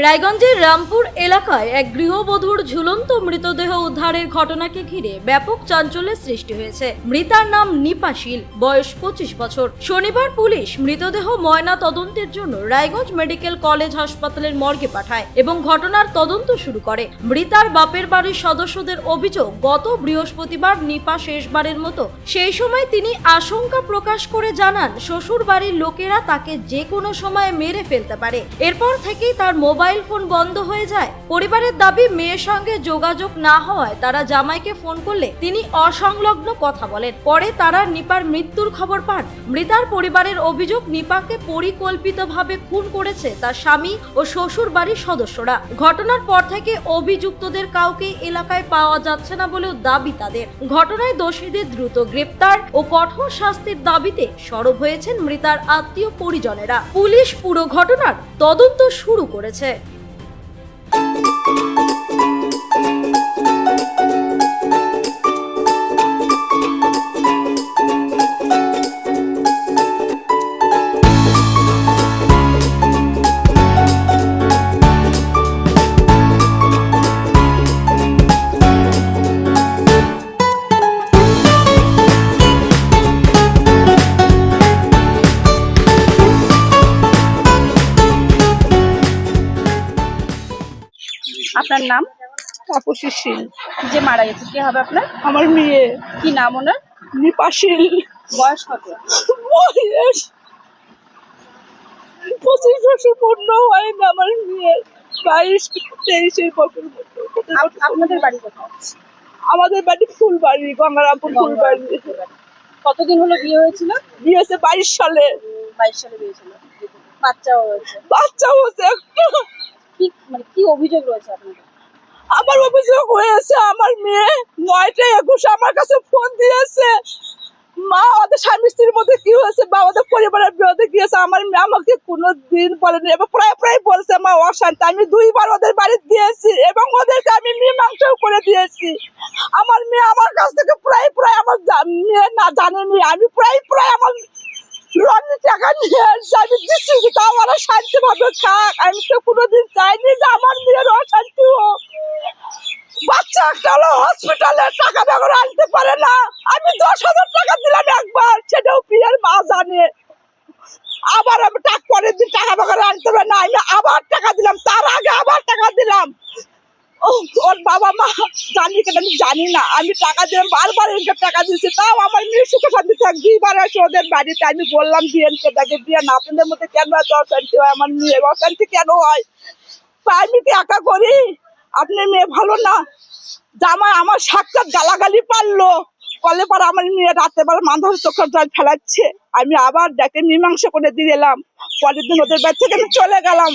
রায়গঞ্জের রামপুর এলাকায় এক গৃহবধূর ঝুলন্ত মৃতদেহ উদ্ধারের ঘটনাকে ঘিরে ব্যাপক চাঞ্চল্যের সৃষ্টি হয়েছে। মৃতার নাম নিপা শীল, বয়স 25 বছর। শনিবার পুলিশ মৃতদেহ ময়না তদন্তের জন্য রায়গঞ্জ মেডিকেল কলেজ হাসপাতালের মর্গে পাঠায় এবং ঘটনার তদন্ত শুরু করে। মৃতার বাপের বাড়ির সদস্যদের অভিযোগ, গত বৃহস্পতিবার নিপা শেষবারের মতো সেই সময় তিনি আশঙ্কা প্রকাশ করে জানান শ্বশুর বাড়ির লোকেরা তাকে যে কোনো সময় মেরে ফেলতে পারে। এরপর থেকেই তার মোবাইল ফোন বন্ধ হয়ে যায়। পরিবারের দাবি, মেয়ের সঙ্গে যোগাযোগ না হওয়ায় তারা জামাইকে ফোন করলে তিনি অসংলগ্ন কথা বলেন। পরে তারা নিপার মৃত্যুর খবর পান। মৃতার পরিবারের অভিযোগ, নিপাকে পরিকল্পিতভাবে খুন করেছে তার স্বামী ও শ্বশুর বাড়ির সদস্যরা। ঘটনার পর থেকে অভিযুক্তদের কাউকে এলাকায় পাওয়া যাচ্ছে না বলেও দাবি তাদের। ঘটনায় দোষীদের দ্রুত গ্রেপ্তার ও কঠোর শাস্তির দাবিতে সরব হয়েছেন মৃতার আত্মীয় পরিজনেরা। পুলিশ পুরো ঘটনার তদন্ত শুরু করেছে। আপনার নাম? তাপসী শীল। যে মারা গেছে কে হবে আপনার? আমার মেয়ে কি নাম ওনার? নিপা শীল। বয়স কত? বয়স 25 বছর পূর্ণ হয়নি। আমার মেয়ে 22-23 বছর মতো। আপনাদের বাড়ি কোথায়? আমাদের বাড়ি ফুলবাড়ি, গঙ্গারামপুর ফুলবাড়ি। কতদিন হলো বিয়ে হয়েছিল? বিয়ে হয়েছে 22 সালে। 22 সালে বিয়ে ছিল। বাচ্চাও হয়েছে? বাচ্চা হচ্ছে একটা। কি অভিযোগ রয়েছে আপনাদের? আমার অভিযোগ হয়েছে, আমার মেয়ে 9টা-21 আমার কাছে ফোন দিয়েছে, মা ওদের স্বামী স্ত্রীর মধ্যে কি হয়েছে বা ওদের পরিবারের বিরুদ্ধে কি হয়েছে। আমার মেয়ে আমাকে কোনোদিন বলেনি এবং প্রায় বলছে মা অশান্তি। আমি 2বার ওদের বাড়ি দিয়েছি এবং ওদেরকে আমি মীমাংসাও করে দিয়েছি। আমার মেয়ে আমার কাছ থেকে প্রায় আমার মেয়ে না জানেনি, আমি প্রায় আমার রনি টাকা নিয়ে আমি দিচ্ছি, তাও ওরা শান্তি ভাবে খাক। আমি তো কোনোদিন চাইনি যে আমার মেয়ের অশান্তি হোক। বাচ্চা একটা হলো হসপিটালে, টাকা বেগর আনতে পারে না। আমি 10,000 টাকা দিলাম একবার, সেটাও পিয়ার মা জানে। আবার আমি পরের দিন টাকা বেগর আনতে পারে না, আমি আবার টাকা দিলাম, তার আগে আবার টাকা দিলাম। ওর বাবা মা জানি কেন আমি জানি না, আমি টাকা দিলাম, বারবার এনকে টাকা দিয়েছি, তাও আমার মেয়ে সুখে শান্তি থাক। 2বার আসে ওদের বাড়িতে, আমি বললাম বিয়েনকে দেখে বিয়েন আপনাদের মধ্যে কেন এত অশান্তি হয়, আমার মেয়ের অশান্তি কেন হয়, আমি কি একা করি, আপনার মেয়ে ভালো না। জামাই আমার সাক্ষাৎ গালাগালি পারলো, কলে পর আমার মেয়ে রাতে বেলা মাথার চোখের জল ফেলাচ্ছে। আমি আবার ডেকে মীমাংসা করে দিয়ে এলাম। পরের দিন ওদের বাড়ি থেকে আমি চলে গেলাম।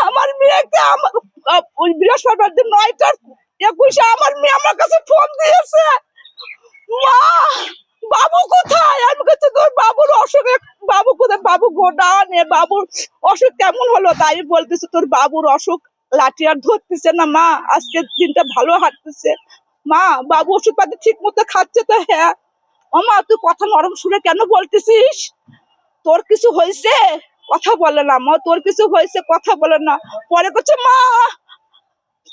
আমার মেয়েকে বৃহস্পতিবার দিন 9টা-21 আমার মেয়ে আমার কাছে ফোন দিয়েছে, মা বাবু কোথায়। আমি বলছি তোর বাবুর অসুখ, বাবু কোথায়, বাবু গোডাউনে, বাবুর অসুখ কেমন হলো। তাই বলতেছে তোর বাবুর অসুখ লাঠি আর ধরতেছে না মা, আজকের দিনটা ভালো হাঁটতেছে মা, বাবু ওষুধ পাতি ঠিক মতো খাচ্ছে তো। হ্যাঁ ও মা, তুই কথা নরম সুরে কেন বলতেছিস, তোর কিছু হয়েছে কথা বলে না মা, তোর কিছু হয়েছে কথা বলে না। পরে করছে মা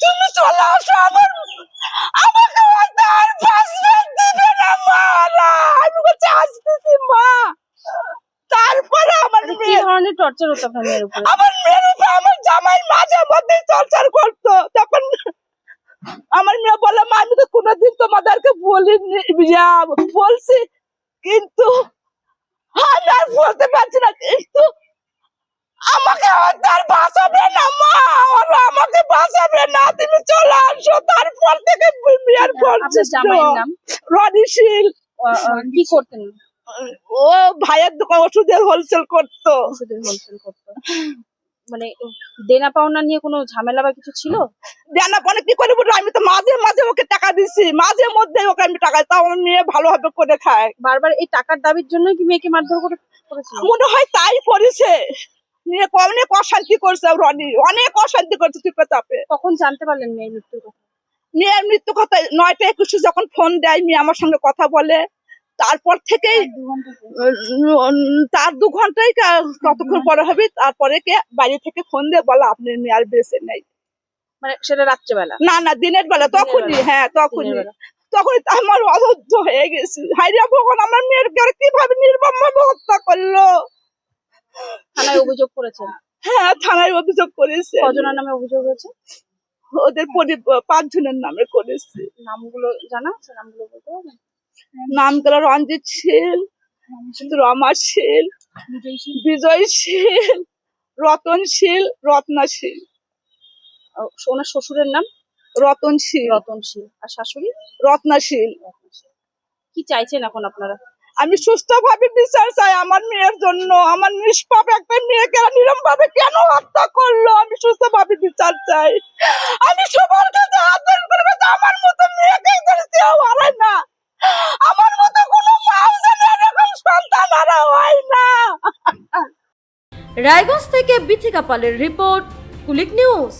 তুমি চলে আসো, আমাকে আর পাসওয়ার্ড দিবে না মা। আমি বলছি আসতেছি মা। তারপরে আমার কি মেয়ে, ধরনের টর্চার হতো আপনার মেয়ের উপর? আমার মেয়ের উপর আমার জামাই মাঝে মধ্যে টর্চার করতো। তখন আমার মেয়ে বলে মা আমি তো কোনোদিন তোমাদেরকে বলিনি, বলছি কিন্তু আমি আর বলতে পারছি না, কিন্তু আমাকে আর বাঁচাবে না মা, ওরা আমাকে বাঁচাবে না, তুমি চলে আসো। তারপর থেকে বিয়ের পর জামাইয়ের নাম? রনি শীল। কি করতেন? ও ভাইয়ের দোকান ওষুধের হোলসেল করতো। ওষুধের হোলসেল করতো। মানে দেনা পাওনা নিয়ে কোনো ঝামেলা বা কিছু ছিল? দেনা পাওনা কি করে বলবো, আমি তো মাঝে মাঝে ওকে টাকা দিছি, মাঝে মধ্যে ওকে আমি টাকা, তাও আমার মেয়ে ভালোভাবে করে খায়। বারবার এই টাকার দাবির জন্যই কি মেয়েকে মারধর করেছিল? মনে হয় তাই করেছে। নিয়ে অনেক অশান্তি করছে রনি, অনেক অশান্তি করছে চুপে চাপে। কখন জানতে পারলেন মেয়ের মৃত্যুর কথা? মেয়ের মৃত্যু কথা 9টা-21 যখন ফোন দেয়, মেয়ে আমার সঙ্গে কথা বলে, তারপর থেকেই তার 2 ঘন্টায় কতক্ষণ পরে হবে, তারপরে কে বাইরে থেকে ফোন দিয়ে বলা আপনার মেয়ে আর বেঁচে নেই। মানে সেটা রাত্রেবেলা? না না, দিনের বেলা, তখনই, বেলা? হ্যাঁ তখনই। দিনের বেলা। তখনই আমার অধৈর্য হয়ে গেছি, হাইরা ভগবান আমার মেয়েকে ওরা কিভাবে নির্মমভাবে হত্যা করলো। থানায় অভিযোগ করেছেন? হ্যাঁ, থানায় অভিযোগ করেছে। কজনের নামে অভিযোগ হয়েছে? ওদের 5 জনের নামে করেছে। নামগুলো জানা আছে? নামগুলো বলতে পারবেন? নামগুলো রঞ্জিত শীল, রমা শীল, বিজয় শীল, রতন শীল, রত্না শীল। ওনার শ্বশুরের নাম? রতন শীল। রতন শীল। আর শাশুড়ি? রত্না শীল। কি চাইছেন এখন আপনারা? আমি সুস্থভাবে বিচার চাই আমার মেয়ের জন্য। আমার নিষ্পাপ একটা মেয়েকে নিরম ভাবে কেন হত্যা করলো, আমি সুস্থভাবে বিচার চাই। আমি সবার কাছে হাত জোড় করে বলছি, আমার মতো মেয়েকে এদের কেউ হারায় না, আমার মতো কোনো মাও যেন এরকম সন্তান হারা হয় না। রায়গঞ্জ থেকে বিথিকা পালের রিপোর্ট, কুলিক নিউজ।